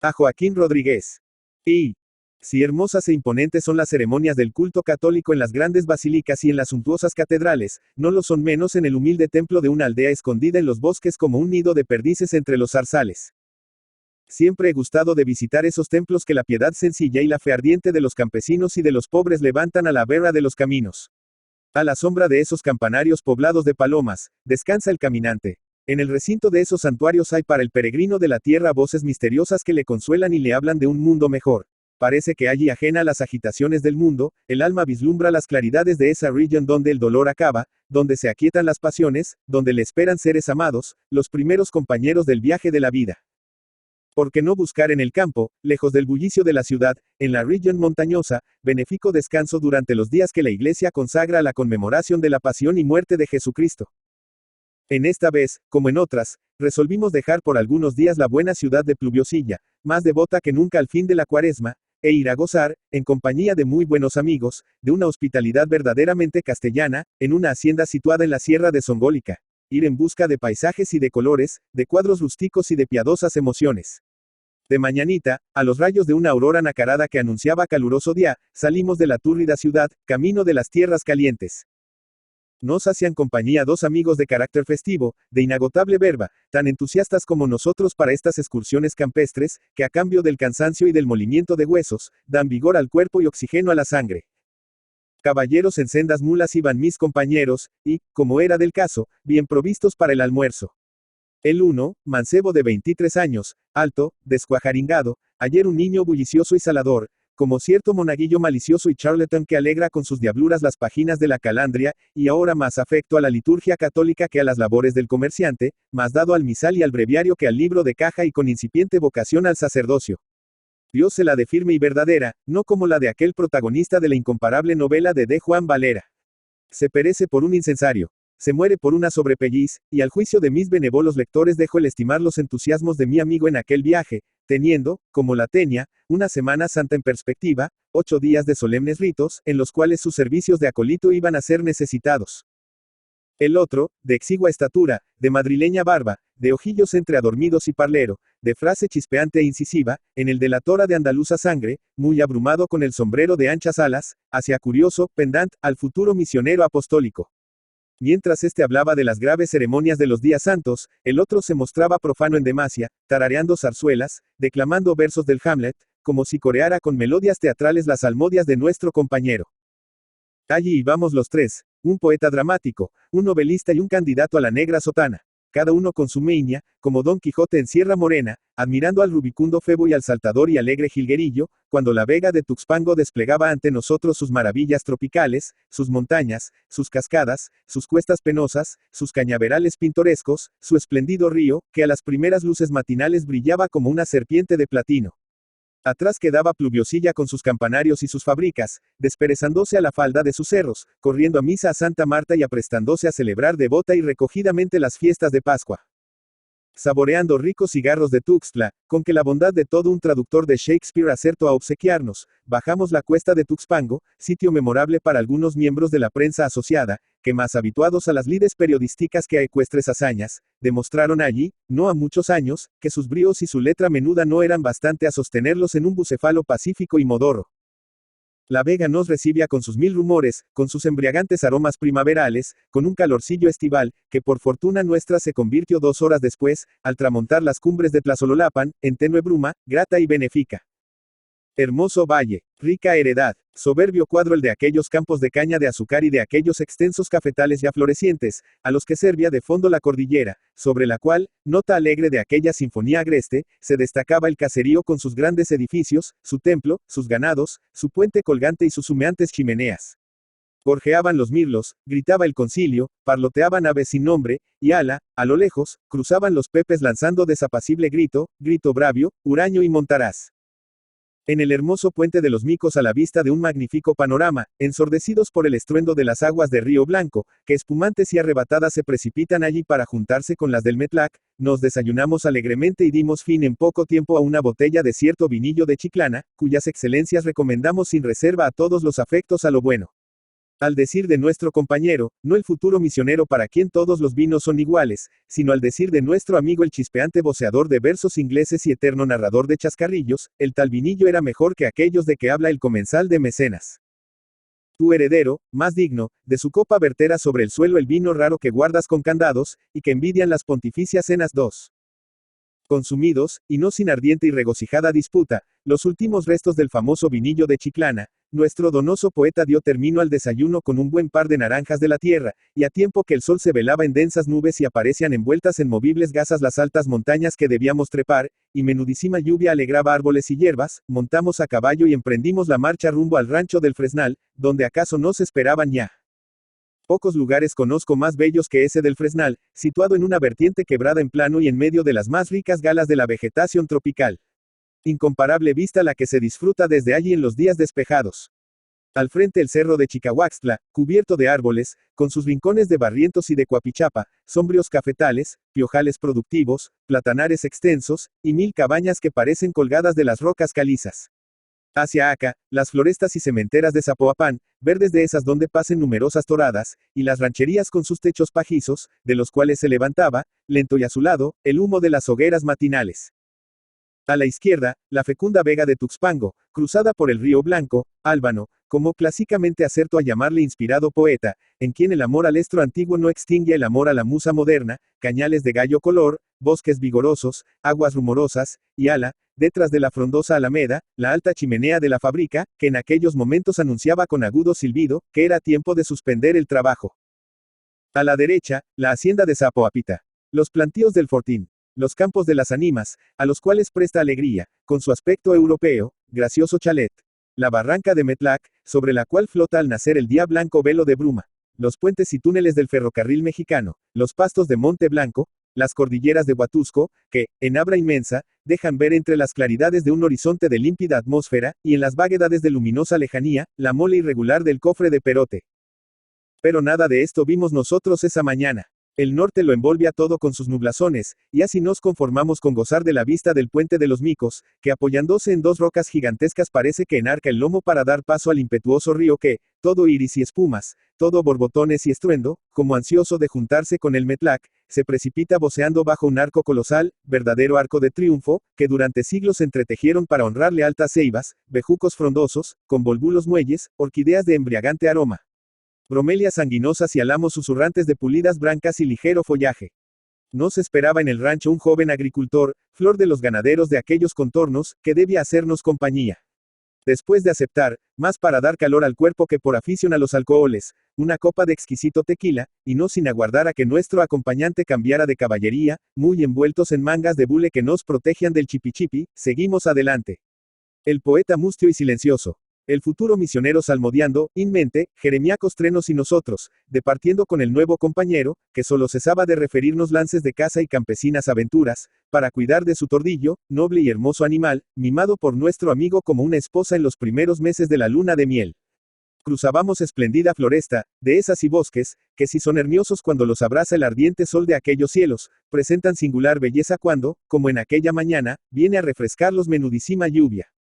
A Joaquín Rodríguez. Y si hermosas e imponentes son las ceremonias del culto católico en las grandes basílicas y en las suntuosas catedrales, no lo son menos en el humilde templo de una aldea escondida en los bosques como un nido de perdices entre los zarzales. Siempre he gustado de visitar esos templos que la piedad sencilla y la fe ardiente de los campesinos y de los pobres levantan a la vera de los caminos. A la sombra de esos campanarios poblados de palomas, descansa el caminante. En el recinto de esos santuarios hay para el peregrino de la tierra voces misteriosas que le consuelan y le hablan de un mundo mejor. Parece que allí, ajena a las agitaciones del mundo, el alma vislumbra las claridades de esa región donde el dolor acaba, donde se aquietan las pasiones, donde le esperan seres amados, los primeros compañeros del viaje de la vida. ¿Por qué no buscar en el campo, lejos del bullicio de la ciudad, en la región montañosa, benéfico descanso durante los días que la Iglesia consagra a la conmemoración de la pasión y muerte de Jesucristo? En esta vez, como en otras, resolvimos dejar por algunos días la buena ciudad de Pluviosilla, más devota que nunca al fin de la Cuaresma, e ir a gozar, en compañía de muy buenos amigos, de una hospitalidad verdaderamente castellana, en una hacienda situada en la sierra de Songólica. Ir en busca de paisajes y de colores, de cuadros rústicos y de piadosas emociones. De mañanita, a los rayos de una aurora nacarada que anunciaba caluroso día, salimos de la túrida ciudad, camino de las tierras calientes. Nos hacían compañía dos amigos de carácter festivo, de inagotable verba, tan entusiastas como nosotros para estas excursiones campestres, que a cambio del cansancio y del molimiento de huesos, dan vigor al cuerpo y oxígeno a la sangre. Caballeros en sendas mulas iban mis compañeros, y, como era del caso, bien provistos para el almuerzo. El uno, mancebo de 23 años, alto, descuajaringado, ayer un niño bullicioso y salador, como cierto monaguillo malicioso y charlatán que alegra con sus diabluras las páginas de la calandria, y ahora más afecto a la liturgia católica que a las labores del comerciante, más dado al misal y al breviario que al libro de caja y con incipiente vocación al sacerdocio. Dios se la de firme y verdadera, no como la de aquel protagonista de la incomparable novela de Juan Valera. Se perece por un incensario. Se muere por una sobrepelliz, y al juicio de mis benevolos lectores dejo el estimar los entusiasmos de mi amigo en aquel viaje, teniendo, como la tenía, una Semana Santa en perspectiva, 8 días de solemnes ritos, en los cuales sus servicios de acolito iban a ser necesitados. El otro, de exigua estatura, de madrileña barba, de ojillos entreadormidos y parlero, de frase chispeante e incisiva, en el de la tora de andaluza sangre, muy abrumado con el sombrero de anchas alas, hacia curioso, pendant, al futuro misionero apostólico. Mientras este hablaba de las graves ceremonias de los días santos, el otro se mostraba profano en demasia, tarareando zarzuelas, declamando versos del Hamlet, como si coreara con melodías teatrales las salmodias de nuestro compañero. Allí íbamos los tres, un poeta dramático, un novelista y un candidato a la negra sotana, cada uno con su meña, como Don Quijote en Sierra Morena, admirando al rubicundo Febo y al saltador y alegre jilguerillo, cuando la vega de Tuxpango desplegaba ante nosotros sus maravillas tropicales, sus montañas, sus cascadas, sus cuestas penosas, sus cañaverales pintorescos, su espléndido río, que a las primeras luces matinales brillaba como una serpiente de platino. Atrás quedaba Pluviosilla con sus campanarios y sus fábricas, desperezándose a la falda de sus cerros, corriendo a misa a Santa Marta y aprestándose a celebrar devota y recogidamente las fiestas de Pascua. Saboreando ricos cigarros de Tuxtla, con que la bondad de todo un traductor de Shakespeare acertó a obsequiarnos, bajamos la cuesta de Tuxpango, sitio memorable para algunos miembros de la prensa asociada, que más habituados a las lides periodísticas que a ecuestres hazañas, demostraron allí, no a muchos años, que sus bríos y su letra menuda no eran bastante a sostenerlos en un bucefalo pacífico y modorro. La vega nos recibía con sus mil rumores, con sus embriagantes aromas primaverales, con un calorcillo estival, que por fortuna nuestra se convirtió 2 horas después, al tramontar las cumbres de Tlazololapan, en tenue bruma, grata y benéfica. Hermoso valle, rica heredad, soberbio cuadro el de aquellos campos de caña de azúcar y de aquellos extensos cafetales ya florecientes, a los que servía de fondo la cordillera, sobre la cual, nota alegre de aquella sinfonía agreste, se destacaba el caserío con sus grandes edificios, su templo, sus ganados, su puente colgante y sus humeantes chimeneas. Gorjeaban los mirlos, gritaba el concilio, parloteaban aves sin nombre, y a lo lejos, cruzaban los pepes lanzando desapacible grito, grito bravio, huraño y montaraz. En el hermoso puente de los Micos a la vista de un magnífico panorama, ensordecidos por el estruendo de las aguas de Río Blanco, que espumantes y arrebatadas se precipitan allí para juntarse con las del Metlac, nos desayunamos alegremente y dimos fin en poco tiempo a una botella de cierto vinillo de Chiclana, cuyas excelencias recomendamos sin reserva a todos los afectos a lo bueno. Al decir de nuestro compañero, no el futuro misionero para quien todos los vinos son iguales, sino al decir de nuestro amigo el chispeante voceador de versos ingleses y eterno narrador de chascarrillos, el tal vinillo era mejor que aquellos de que habla el comensal de Mecenas. Tu heredero, más digno, de su copa verterá sobre el suelo el vino raro que guardas con candados, y que envidian las pontificias cenas dos. Consumidos, y no sin ardiente y regocijada disputa, los últimos restos del famoso vinillo de Chiclana, nuestro donoso poeta dio término al desayuno con un buen par de naranjas de la tierra, y a tiempo que el sol se velaba en densas nubes y aparecían envueltas en movibles gasas las altas montañas que debíamos trepar, y menudísima lluvia alegraba árboles y hierbas, montamos a caballo y emprendimos la marcha rumbo al rancho del Fresnal, donde acaso nos esperaban ya. Pocos lugares conozco más bellos que ese del Fresnal, situado en una vertiente quebrada en plano y en medio de las más ricas galas de la vegetación tropical. Incomparable vista la que se disfruta desde allí en los días despejados. Al frente el cerro de Chicahuaxtla, cubierto de árboles, con sus rincones de barrientos y de cuapichapa, sombríos cafetales, piojales productivos, platanares extensos, y 1000 cabañas que parecen colgadas de las rocas calizas. Hacia acá, las florestas y cementeras de Zapopan, verdes de esas donde pasen numerosas toradas, y las rancherías con sus techos pajizos, de los cuales se levantaba, lento y azulado, el humo de las hogueras matinales. A la izquierda, la fecunda vega de Tuxpango, cruzada por el río Blanco, Álbano, como clásicamente acertó a llamarle inspirado poeta, en quien el amor al estro antiguo no extingue el amor a la musa moderna, cañales de gallo color, bosques vigorosos, aguas rumorosas, y detrás de la frondosa alameda, la alta chimenea de la fábrica, que en aquellos momentos anunciaba con agudo silbido, que era tiempo de suspender el trabajo. A la derecha, la hacienda de Zapoapita. Los plantíos del Fortín. Los campos de las ánimas, a los cuales presta alegría, con su aspecto europeo, gracioso chalet. La barranca de Metlac, sobre la cual flota al nacer el día blanco velo de bruma. Los puentes y túneles del ferrocarril mexicano, los pastos de Monte Blanco, las cordilleras de Huatusco, que, en abra inmensa, dejan ver entre las claridades de un horizonte de límpida atmósfera, y en las vaguedades de luminosa lejanía, la mole irregular del cofre de Perote. Pero nada de esto vimos nosotros esa mañana. El norte lo envolvía todo con sus nublazones, y así nos conformamos con gozar de la vista del puente de los Micos, que apoyándose en dos rocas gigantescas parece que enarca el lomo para dar paso al impetuoso río que, todo iris y espumas, todo borbotones y estruendo, como ansioso de juntarse con el Metlac, se precipita voceando bajo un arco colosal, verdadero arco de triunfo, que durante siglos entretejieron para honrarle altas ceibas, bejucos frondosos, convolvulos muelles, orquídeas de embriagante aroma. Bromelias sanguinosas y álamos susurrantes de pulidas brancas y ligero follaje. Nos esperaba en el rancho un joven agricultor, flor de los ganaderos de aquellos contornos, que debía hacernos compañía. Después de aceptar, más para dar calor al cuerpo que por afición a los alcoholes, una copa de exquisito tequila, y no sin aguardar a que nuestro acompañante cambiara de caballería, muy envueltos en mangas de bule que nos protegían del chipichipi, seguimos adelante. El poeta mustio y silencioso. El futuro misionero salmodiando, in mente, jeremiacos trenos y nosotros, departiendo con el nuevo compañero, que solo cesaba de referirnos lances de caza y campesinas aventuras, para cuidar de su tordillo, noble y hermoso animal, mimado por nuestro amigo como una esposa en los primeros meses de la luna de miel. Cruzábamos esplendida floresta, de esas y bosques, que si son hermosos cuando los abraza el ardiente sol de aquellos cielos, presentan singular belleza cuando, como en aquella mañana, viene a refrescarlos menudísima lluvia.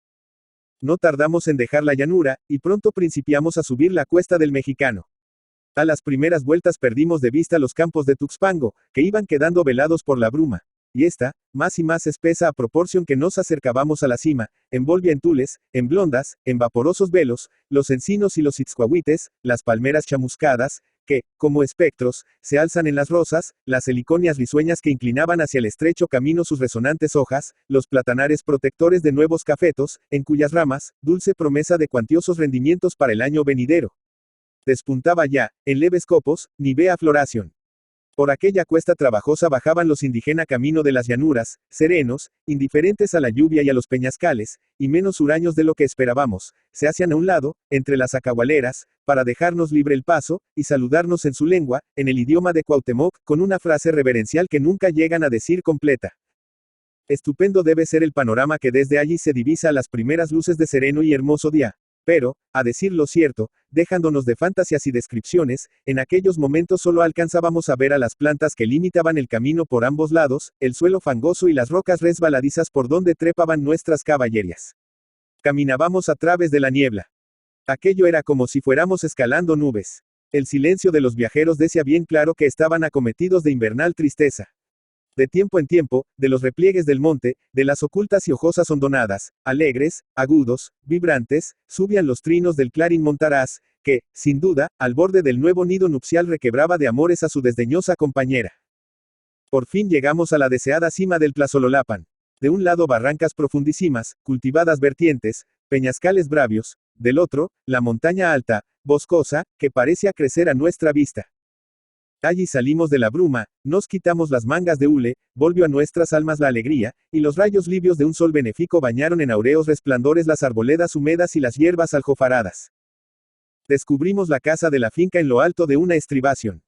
No tardamos en dejar la llanura, y pronto principiamos a subir la cuesta del Mexicano. A las primeras vueltas perdimos de vista los campos de Tuxpango, que iban quedando velados por la bruma, y esta, más y más espesa a proporción que nos acercábamos a la cima, envolvía en tules, en blondas, en vaporosos velos, los encinos y los itzcuahuites, las palmeras chamuscadas, que, como espectros, se alzan en las rosas, las heliconias risueñas que inclinaban hacia el estrecho camino sus resonantes hojas, los platanares protectores de nuevos cafetos, en cuyas ramas, dulce promesa de cuantiosos rendimientos para el año venidero. Despuntaba ya, en leves copos, nivea floración. Por aquella cuesta trabajosa bajaban los indígena camino de las llanuras, serenos, indiferentes a la lluvia y a los peñascales, y menos huraños de lo que esperábamos, se hacían a un lado, entre las acahualeras, para dejarnos libre el paso, y saludarnos en su lengua, en el idioma de Cuauhtémoc, con una frase reverencial que nunca llegan a decir completa. Estupendo debe ser el panorama que desde allí se divisa a las primeras luces de sereno y hermoso día. Pero, a decir lo cierto, dejándonos de fantasías y descripciones, en aquellos momentos solo alcanzábamos a ver a las plantas que limitaban el camino por ambos lados, el suelo fangoso y las rocas resbaladizas por donde trepaban nuestras caballerías. Caminábamos a través de la niebla. Aquello era como si fuéramos escalando nubes. El silencio de los viajeros decía bien claro que estaban acometidos de invernal tristeza. De tiempo en tiempo, de los repliegues del monte, de las ocultas y hojosas hondonadas, alegres, agudos, vibrantes, subían los trinos del clarín montaraz, que, sin duda, al borde del nuevo nido nupcial requebraba de amores a su desdeñosa compañera. Por fin llegamos a la deseada cima del Tlazololapan. De un lado barrancas profundísimas, cultivadas vertientes, peñascales bravios, del otro, la montaña alta, boscosa, que parecía crecer a nuestra vista. Allí salimos de la bruma, nos quitamos las mangas de hule, volvió a nuestras almas la alegría, y los rayos libios de un sol benéfico bañaron en aureos resplandores las arboledas húmedas y las hierbas aljofaradas. Descubrimos la casa de la finca en lo alto de una estribación.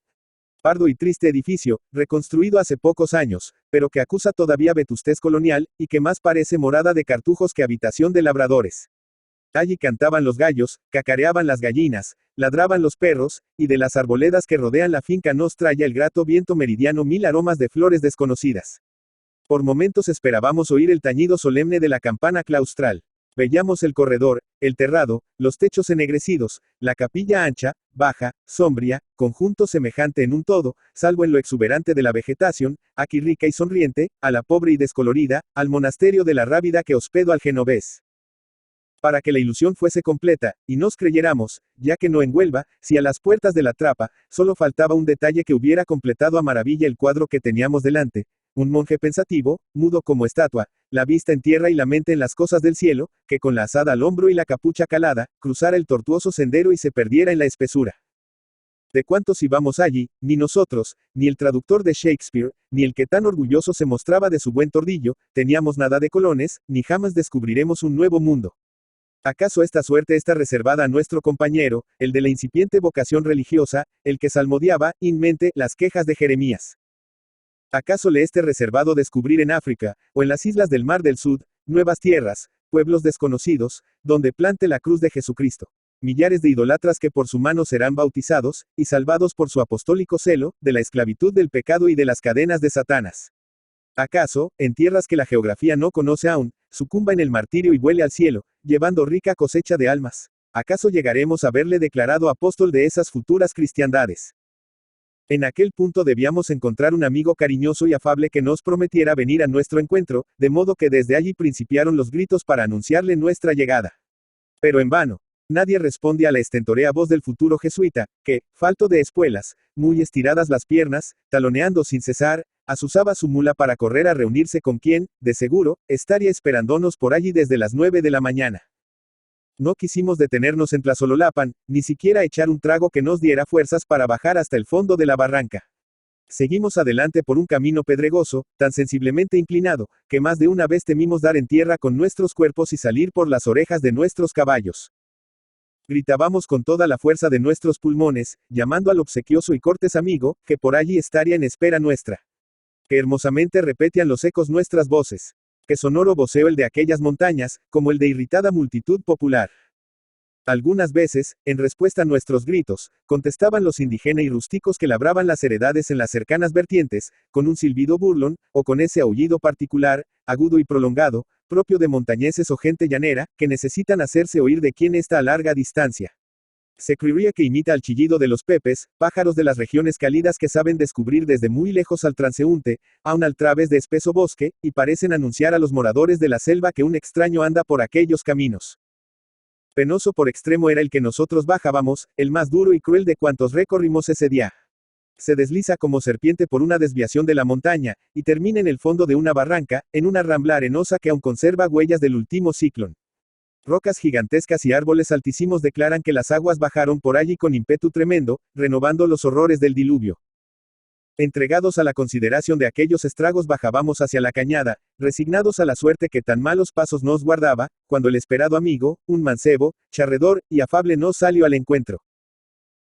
Pardo y triste edificio, reconstruido hace pocos años, pero que acusa todavía vetustez colonial, y que más parece morada de cartujos que habitación de labradores. Allí cantaban los gallos, cacareaban las gallinas, ladraban los perros, y de las arboledas que rodean la finca nos traía el grato viento meridiano mil aromas de flores desconocidas. Por momentos esperábamos oír el tañido solemne de la campana claustral. Veíamos el corredor, el terrado, los techos ennegrecidos, la capilla ancha, baja, sombría, conjunto semejante en un todo, salvo en lo exuberante de la vegetación, aquí rica y sonriente, a la pobre y descolorida, al monasterio de la Rábida que hospedó al genovés. Para que la ilusión fuese completa, y nos creyéramos, ya que no en Huelva, si a las puertas de la trapa, solo faltaba un detalle que hubiera completado a maravilla el cuadro que teníamos delante. Un monje pensativo, mudo como estatua, la vista en tierra y la mente en las cosas del cielo, que con la azada al hombro y la capucha calada, cruzara el tortuoso sendero y se perdiera en la espesura. De cuántos íbamos allí, ni nosotros, ni el traductor de Shakespeare, ni el que tan orgulloso se mostraba de su buen tordillo, teníamos nada de colones, ni jamás descubriremos un nuevo mundo. ¿Acaso esta suerte está reservada a nuestro compañero, el de la incipiente vocación religiosa, el que salmodiaba, in mente, las quejas de Jeremías? ¿Acaso le esté reservado descubrir en África, o en las islas del Mar del Sud, nuevas tierras, pueblos desconocidos, donde plante la cruz de Jesucristo? Millares de idolatras que por su mano serán bautizados, y salvados por su apostólico celo, de la esclavitud del pecado y de las cadenas de Satanás. ¿Acaso, en tierras que la geografía no conoce aún, sucumba en el martirio y vuele al cielo, llevando rica cosecha de almas? ¿Acaso llegaremos a verle declarado apóstol de esas futuras cristiandades? En aquel punto debíamos encontrar un amigo cariñoso y afable que nos prometiera venir a nuestro encuentro, de modo que desde allí principiaron los gritos para anunciarle nuestra llegada. Pero en vano. Nadie responde a la estentorea voz del futuro jesuita, que, falto de espuelas, muy estiradas las piernas, taloneando sin cesar, azuzaba su mula para correr a reunirse con quien, de seguro, estaría esperándonos por allí desde las 9 de la mañana. No quisimos detenernos en Tlazololapan, ni siquiera echar un trago que nos diera fuerzas para bajar hasta el fondo de la barranca. Seguimos adelante por un camino pedregoso, tan sensiblemente inclinado, que más de una vez temimos dar en tierra con nuestros cuerpos y salir por las orejas de nuestros caballos. Gritábamos con toda la fuerza de nuestros pulmones, llamando al obsequioso y cortés amigo, que por allí estaría en espera nuestra. Que hermosamente repetían los ecos nuestras voces. Que sonoro voceo el de aquellas montañas, como el de irritada multitud popular. Algunas veces, en respuesta a nuestros gritos, contestaban los indígenas y rústicos que labraban las heredades en las cercanas vertientes, con un silbido burlón, o con ese aullido particular, agudo y prolongado, propio de montañeses o gente llanera, que necesitan hacerse oír de quien está a larga distancia. Se creería que imita al chillido de los pepes, pájaros de las regiones cálidas que saben descubrir desde muy lejos al transeúnte, aun al través de espeso bosque, y parecen anunciar a los moradores de la selva que un extraño anda por aquellos caminos. Penoso por extremo era el que nosotros bajábamos, el más duro y cruel de cuantos recorrimos ese día. Se desliza como serpiente por una desviación de la montaña, y termina en el fondo de una barranca, en una rambla arenosa que aún conserva huellas del último ciclón. Rocas gigantescas y árboles altísimos declaran que las aguas bajaron por allí con ímpetu tremendo, renovando los horrores del diluvio. Entregados a la consideración de aquellos estragos bajábamos hacia la cañada, resignados a la suerte que tan malos pasos nos guardaba, cuando el esperado amigo, un mancebo, charredor y afable nos salió al encuentro.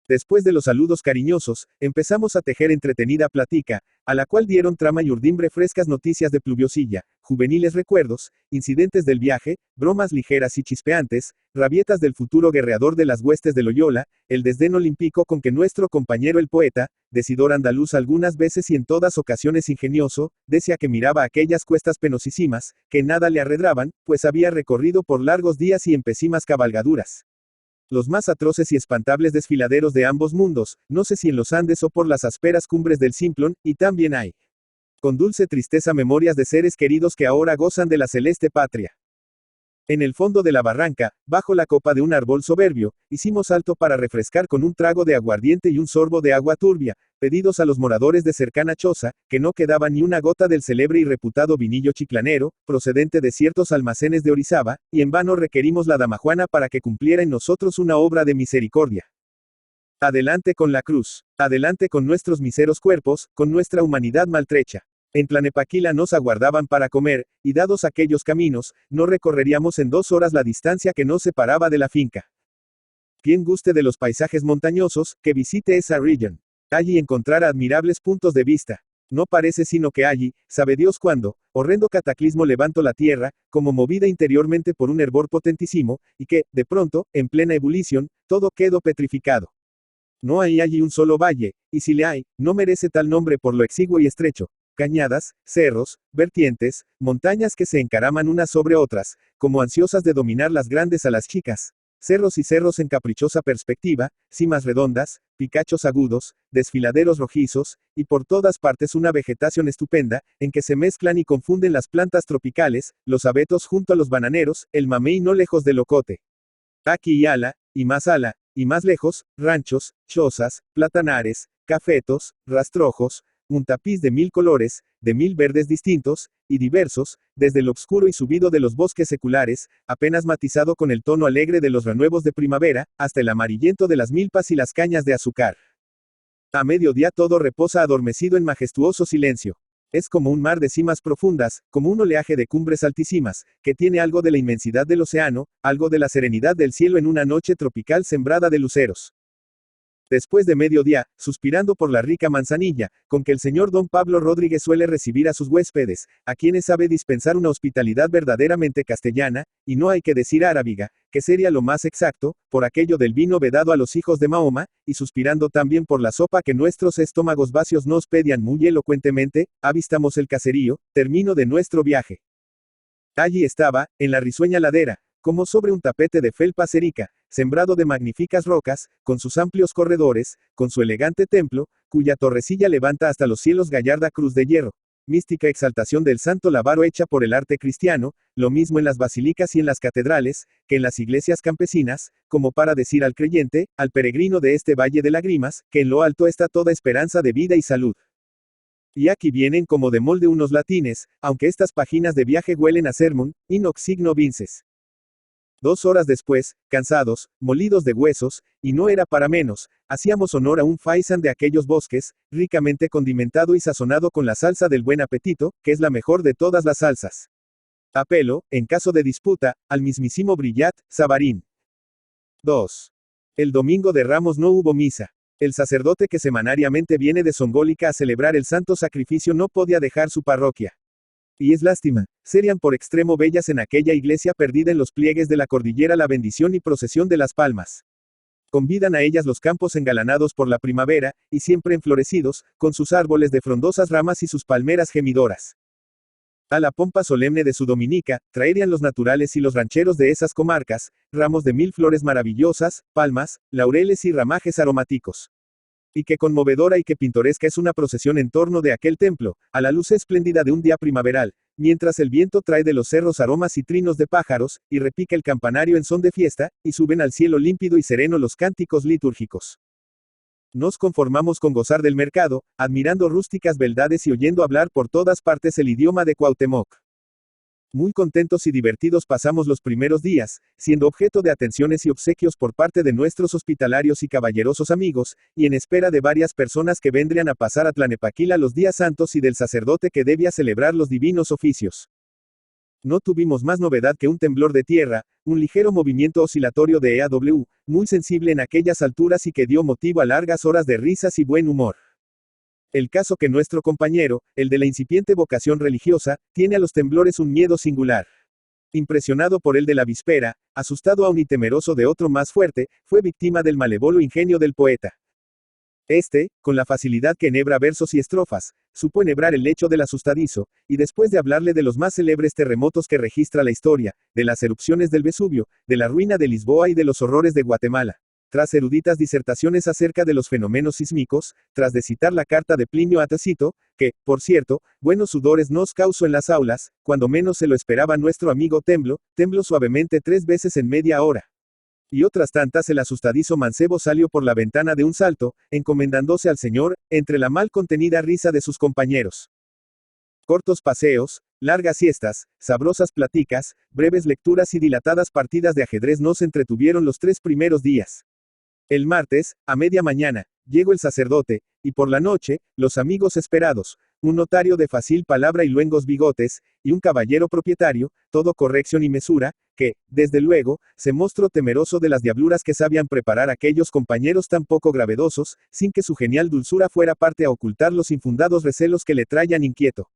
Después de los saludos cariñosos, empezamos a tejer entretenida plática, a la cual dieron trama y urdimbre frescas noticias de pluviosilla, juveniles recuerdos, incidentes del viaje, bromas ligeras y chispeantes, rabietas del futuro guerreador de las huestes de Loyola, el desdén olímpico con que nuestro compañero el poeta, decidor andaluz algunas veces y en todas ocasiones ingenioso, decía que miraba aquellas cuestas penosísimas, que nada le arredraban, pues había recorrido por largos días y en pésimas cabalgaduras. Los más atroces y espantables desfiladeros de ambos mundos, no sé si en los Andes o por las ásperas cumbres del Simplon, y también hay, con dulce tristeza, memorias de seres queridos que ahora gozan de la celeste patria. En el fondo de la barranca, bajo la copa de un árbol soberbio, hicimos alto para refrescar con un trago de aguardiente y un sorbo de agua turbia, pedidos a los moradores de cercana choza, que no quedaba ni una gota del célebre y reputado vinillo chiclanero, procedente de ciertos almacenes de Orizaba, y en vano requerimos la dama Juana para que cumpliera en nosotros una obra de misericordia. Adelante con la cruz, adelante con nuestros miseros cuerpos, con nuestra humanidad maltrecha. En Tlanepaquila nos aguardaban para comer, y dados aquellos caminos, no recorreríamos en 2 horas la distancia que nos separaba de la finca. Quien guste de los paisajes montañosos, que visite esa región. Allí encontrará admirables puntos de vista. No parece sino que allí, sabe Dios cuándo, horrendo cataclismo levantó la tierra, como movida interiormente por un hervor potentísimo, y que, de pronto, en plena ebullición, todo quedó petrificado. No hay allí un solo valle, y si le hay, no merece tal nombre por lo exiguo y estrecho. Cañadas, cerros, vertientes, montañas que se encaraman unas sobre otras, como ansiosas de dominar las grandes a las chicas. Cerros y cerros en caprichosa perspectiva, cimas redondas, picachos agudos, desfiladeros rojizos, y por todas partes una vegetación estupenda, en que se mezclan y confunden las plantas tropicales, los abetos junto a los bananeros, el mamey no lejos del ocote. Aquí y ala, y más lejos, ranchos, chozas, platanares, cafetos, rastrojos, un tapiz de 1000 colores, de 1000 verdes distintos, y diversos, desde el obscuro y subido de los bosques seculares, apenas matizado con el tono alegre de los renuevos de primavera, hasta el amarillento de las milpas y las cañas de azúcar. A mediodía todo reposa adormecido en majestuoso silencio. Es como un mar de cimas profundas, como un oleaje de cumbres altísimas, que tiene algo de la inmensidad del océano, algo de la serenidad del cielo en una noche tropical sembrada de luceros. Después de mediodía, suspirando por la rica manzanilla, con que el señor don Pablo Rodríguez suele recibir a sus huéspedes, a quienes sabe dispensar una hospitalidad verdaderamente castellana, y no hay que decir arábiga, que sería lo más exacto, por aquello del vino vedado a los hijos de Mahoma, y suspirando también por la sopa que nuestros estómagos vacios nos pedían muy elocuentemente, avistamos el caserío, término de nuestro viaje. Allí estaba, en la risueña ladera, como sobre un tapete de felpa cerica, sembrado de magníficas rocas, con sus amplios corredores, con su elegante templo, cuya torrecilla levanta hasta los cielos gallarda cruz de hierro, mística exaltación del santo Lábaro hecha por el arte cristiano, lo mismo en las basílicas y en las catedrales, que en las iglesias campesinas, como para decir al creyente, al peregrino de este valle de lágrimas, que en lo alto está toda esperanza de vida y salud. Y aquí vienen como de molde unos latines, aunque estas páginas de viaje huelen a sermón, inox signo vinces. 2 horas después, cansados, molidos de huesos, y no era para menos, hacíamos honor a un faisán de aquellos bosques, ricamente condimentado y sazonado con la salsa del buen apetito, que es la mejor de todas las salsas. Apelo, en caso de disputa, al mismísimo Brillat, Savarín. 2. El domingo de Ramos no hubo misa. El sacerdote que semanariamente viene de Songólica a celebrar el santo sacrificio no podía dejar su parroquia. Y es lástima, serían por extremo bellas en aquella iglesia perdida en los pliegues de la cordillera la bendición y procesión de las palmas. Convidan a ellas los campos engalanados por la primavera, y siempre enflorecidos, con sus árboles de frondosas ramas y sus palmeras gemidoras. A la pompa solemne de su dominica, traerían los naturales y los rancheros de esas comarcas, ramos de 1000 flores maravillosas, palmas, laureles y ramajes aromáticos. Y qué conmovedora y qué pintoresca es una procesión en torno de aquel templo, a la luz espléndida de un día primaveral, mientras el viento trae de los cerros aromas y trinos de pájaros, y repica el campanario en son de fiesta, y suben al cielo límpido y sereno los cánticos litúrgicos. Nos conformamos con gozar del mercado, admirando rústicas beldades y oyendo hablar por todas partes el idioma de Cuauhtémoc. Muy contentos y divertidos pasamos los primeros días, siendo objeto de atenciones y obsequios por parte de nuestros hospitalarios y caballerosos amigos, y en espera de varias personas que vendrían a pasar a Tlanepaquila los días santos y del sacerdote que debía celebrar los divinos oficios. No tuvimos más novedad que un temblor de tierra, un ligero movimiento oscilatorio de EAW, muy sensible en aquellas alturas y que dio motivo a largas horas de risas y buen humor. El caso que nuestro compañero, el de la incipiente vocación religiosa, tiene a los temblores un miedo singular. Impresionado por el de la víspera, asustado aún y temeroso de otro más fuerte, fue víctima del malévolo ingenio del poeta. Con la facilidad que enhebra versos y estrofas, supo enhebrar el lecho del asustadizo, y después de hablarle de los más célebres terremotos que registra la historia, de las erupciones del Vesubio, de la ruina de Lisboa y de los horrores de Guatemala, tras eruditas disertaciones acerca de los fenómenos sísmicos, tras de citar la carta de Plinio a Tácito, que, por cierto, buenos sudores nos causó en las aulas, cuando menos se lo esperaba nuestro amigo tembló suavemente 3 veces en media hora. Y otras tantas el asustadizo mancebo salió por la ventana de un salto, encomendándose al Señor, entre la mal contenida risa de sus compañeros. Cortos paseos, largas siestas, sabrosas platicas, breves lecturas y dilatadas partidas de ajedrez nos entretuvieron los 3 primeros días. El martes, a media mañana, llegó el sacerdote, y por la noche, los amigos esperados, un notario de fácil palabra y luengos bigotes, y un caballero propietario, todo corrección y mesura, que, desde luego, se mostró temeroso de las diabluras que sabían preparar aquellos compañeros tan poco gravedosos, sin que su genial dulzura fuera parte a ocultar los infundados recelos que le traían inquieto.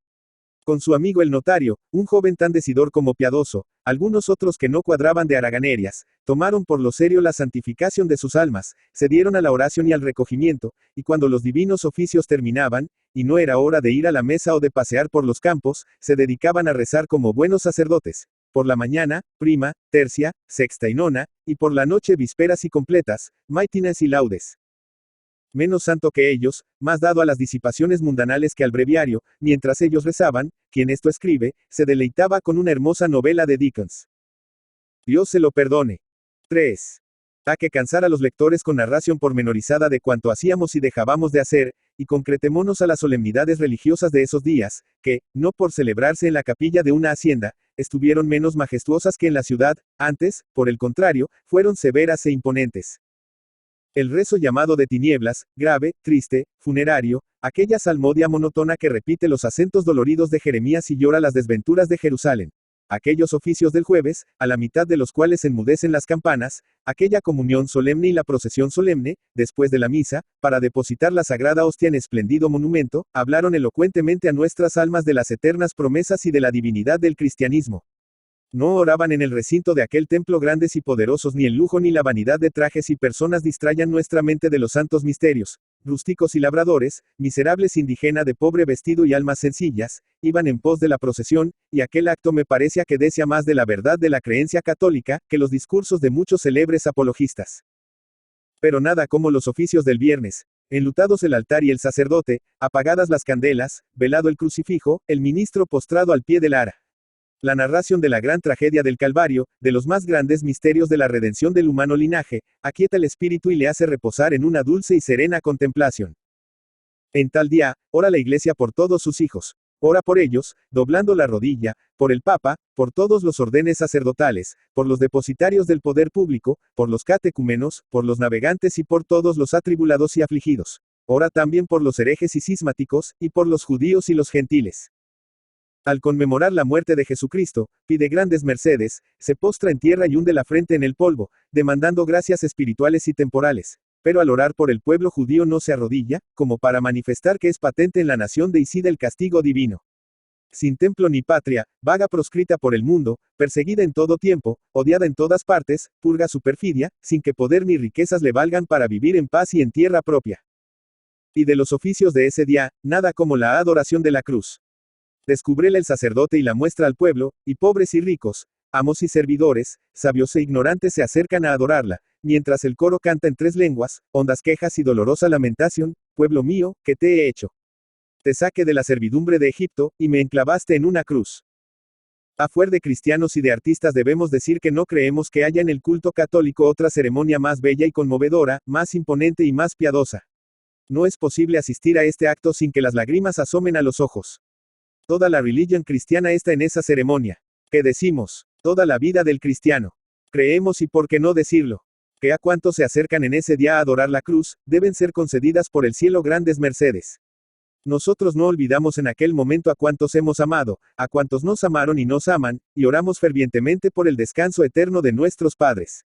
Con su amigo el notario, un joven tan decidor como piadoso, algunos otros que no cuadraban de haraganerias, tomaron por lo serio la santificación de sus almas, se dieron a la oración y al recogimiento, y cuando los divinos oficios terminaban, y no era hora de ir a la mesa o de pasear por los campos, se dedicaban a rezar como buenos sacerdotes. Por la mañana, prima, tercia, sexta y nona, y por la noche vísperas y completas, maitines y laudes. Menos santo que ellos, más dado a las disipaciones mundanales que al breviario, mientras ellos rezaban, quien esto escribe, se deleitaba con una hermosa novela de Dickens. Dios se lo perdone. 3. A que cansar a los lectores con narración pormenorizada de cuanto hacíamos y dejábamos de hacer, y concretémonos a las solemnidades religiosas de esos días, que, no por celebrarse en la capilla de una hacienda, estuvieron menos majestuosas que en la ciudad, antes, por el contrario, fueron severas e imponentes. El rezo llamado de tinieblas, grave, triste, funerario, aquella salmodia monótona que repite los acentos doloridos de Jeremías y llora las desventuras de Jerusalén. Aquellos oficios del jueves, a la mitad de los cuales enmudecen las campanas, aquella comunión solemne y la procesión solemne, después de la misa, para depositar la sagrada hostia en espléndido monumento, hablaron elocuentemente a nuestras almas de las eternas promesas y de la divinidad del cristianismo. No oraban en el recinto de aquel templo grandes y poderosos, ni el lujo ni la vanidad de trajes y personas distrayan nuestra mente de los santos misterios. Rústicos y labradores, miserables indígena de pobre vestido y almas sencillas, iban en pos de la procesión, y aquel acto me parecía que decía más de la verdad de la creencia católica, que los discursos de muchos célebres apologistas. Pero nada como los oficios del viernes. Enlutados el altar y el sacerdote, apagadas las candelas, velado el crucifijo, el ministro postrado al pie del ara. La narración de la gran tragedia del Calvario, de los más grandes misterios de la redención del humano linaje, aquieta el espíritu y le hace reposar en una dulce y serena contemplación. En tal día, ora la Iglesia por todos sus hijos. Ora por ellos, doblando la rodilla, por el Papa, por todos los órdenes sacerdotales, por los depositarios del poder público, por los catecúmenos, por los navegantes y por todos los atribulados y afligidos. Ora también por los herejes y cismáticos, y por los judíos y los gentiles. Al conmemorar la muerte de Jesucristo, pide grandes mercedes, se postra en tierra y hunde la frente en el polvo, demandando gracias espirituales y temporales. Pero al orar por el pueblo judío no se arrodilla, como para manifestar que es patente en la nación de Isida el castigo divino. Sin templo ni patria, vaga proscrita por el mundo, perseguida en todo tiempo, odiada en todas partes, purga su perfidia, sin que poder ni riquezas le valgan para vivir en paz y en tierra propia. Y de los oficios de ese día, nada como la adoración de la cruz. Descúbrele el sacerdote y la muestra al pueblo, y pobres y ricos, amos y servidores, sabios e ignorantes se acercan a adorarla, mientras el coro canta en 3 lenguas, hondas quejas y dolorosa lamentación: pueblo mío, ¿qué te he hecho? Te saqué de la servidumbre de Egipto, y me enclavaste en una cruz. A fuer de cristianos y de artistas debemos decir que no creemos que haya en el culto católico otra ceremonia más bella y conmovedora, más imponente y más piadosa. No es posible asistir a este acto sin que las lágrimas asomen a los ojos. Toda la religión cristiana está en esa ceremonia. ¿Qué decimos? Toda la vida del cristiano. Creemos, y por qué no decirlo, que a cuantos se acercan en ese día a adorar la cruz, deben ser concedidas por el cielo grandes mercedes. Nosotros no olvidamos en aquel momento a cuantos hemos amado, a cuantos nos amaron y nos aman, y oramos fervientemente por el descanso eterno de nuestros padres.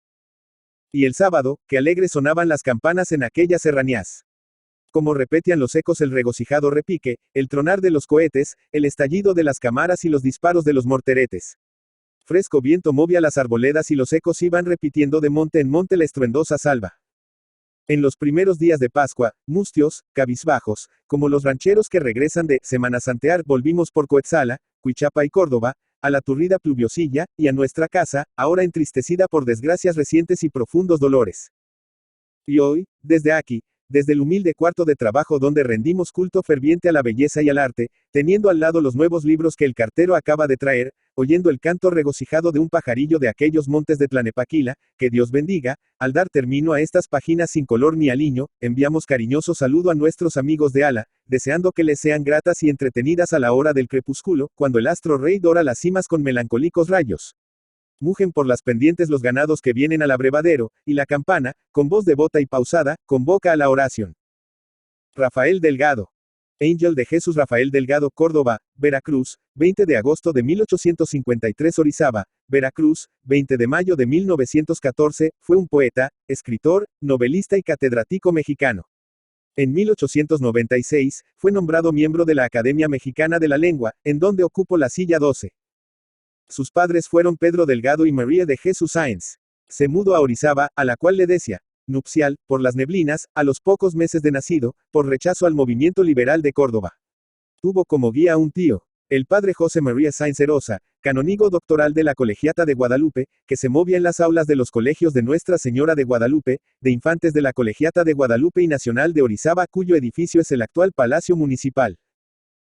Y el sábado, que alegres sonaban las campanas en aquellas serranías. Como repetían los ecos el regocijado repique, el tronar de los cohetes, el estallido de las cámaras y los disparos de los morteretes. Fresco viento movía las arboledas y los ecos iban repitiendo de monte en monte la estruendosa salva. En los primeros días de Pascua, mustios, cabizbajos, como los rancheros que regresan de Semana Santear, volvimos por Coetzala, Cuichapa y Córdoba, a la turrida pluviosilla, y a nuestra casa, ahora entristecida por desgracias recientes y profundos dolores. Y hoy, desde aquí, desde el humilde cuarto de trabajo donde rendimos culto ferviente a la belleza y al arte, teniendo al lado los nuevos libros que el cartero acaba de traer, oyendo el canto regocijado de un pajarillo de aquellos montes de Tlanepaquila, que Dios bendiga, al dar término a estas páginas sin color ni aliño, enviamos cariñoso saludo a nuestros amigos de Ala, deseando que les sean gratas y entretenidas a la hora del crepúsculo, cuando el astro rey dora las cimas con melancólicos rayos. Mugen por las pendientes los ganados que vienen al abrevadero, y la campana, con voz devota y pausada, convoca a la oración. Rafael Delgado. Ángel de Jesús Rafael Delgado, Córdoba, Veracruz, 20 de agosto de 1853 Orizaba, Veracruz, 20 de mayo de 1914, fue un poeta, escritor, novelista y catedrático mexicano. En 1896, fue nombrado miembro de la Academia Mexicana de la Lengua, en donde ocupó la silla 12. Sus padres fueron Pedro Delgado y María de Jesús Sáenz. Se mudó a Orizaba, a la cual le decía nupcial, por las neblinas, a los pocos meses de nacido, por rechazo al movimiento liberal de Córdoba. Tuvo como guía a un tío, el padre José María Sáenz Erosa, canónigo doctoral de la Colegiata de Guadalupe, que se movía en las aulas de los colegios de Nuestra Señora de Guadalupe, de infantes de la Colegiata de Guadalupe y Nacional de Orizaba, cuyo edificio es el actual Palacio Municipal.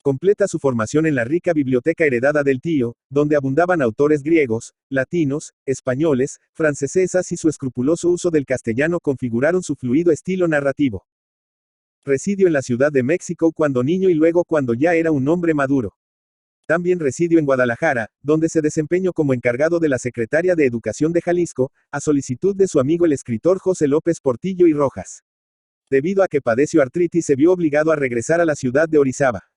Completa su formación en la rica biblioteca heredada del tío, donde abundaban autores griegos, latinos, españoles, francesas y su escrupuloso uso del castellano configuraron su fluido estilo narrativo. Residió en la Ciudad de México cuando niño y luego cuando ya era un hombre maduro. También residió en Guadalajara, donde se desempeñó como encargado de la Secretaría de Educación de Jalisco, a solicitud de su amigo el escritor José López Portillo y Rojas. Debido a que padeció artritis se vio obligado a regresar a la ciudad de Orizaba.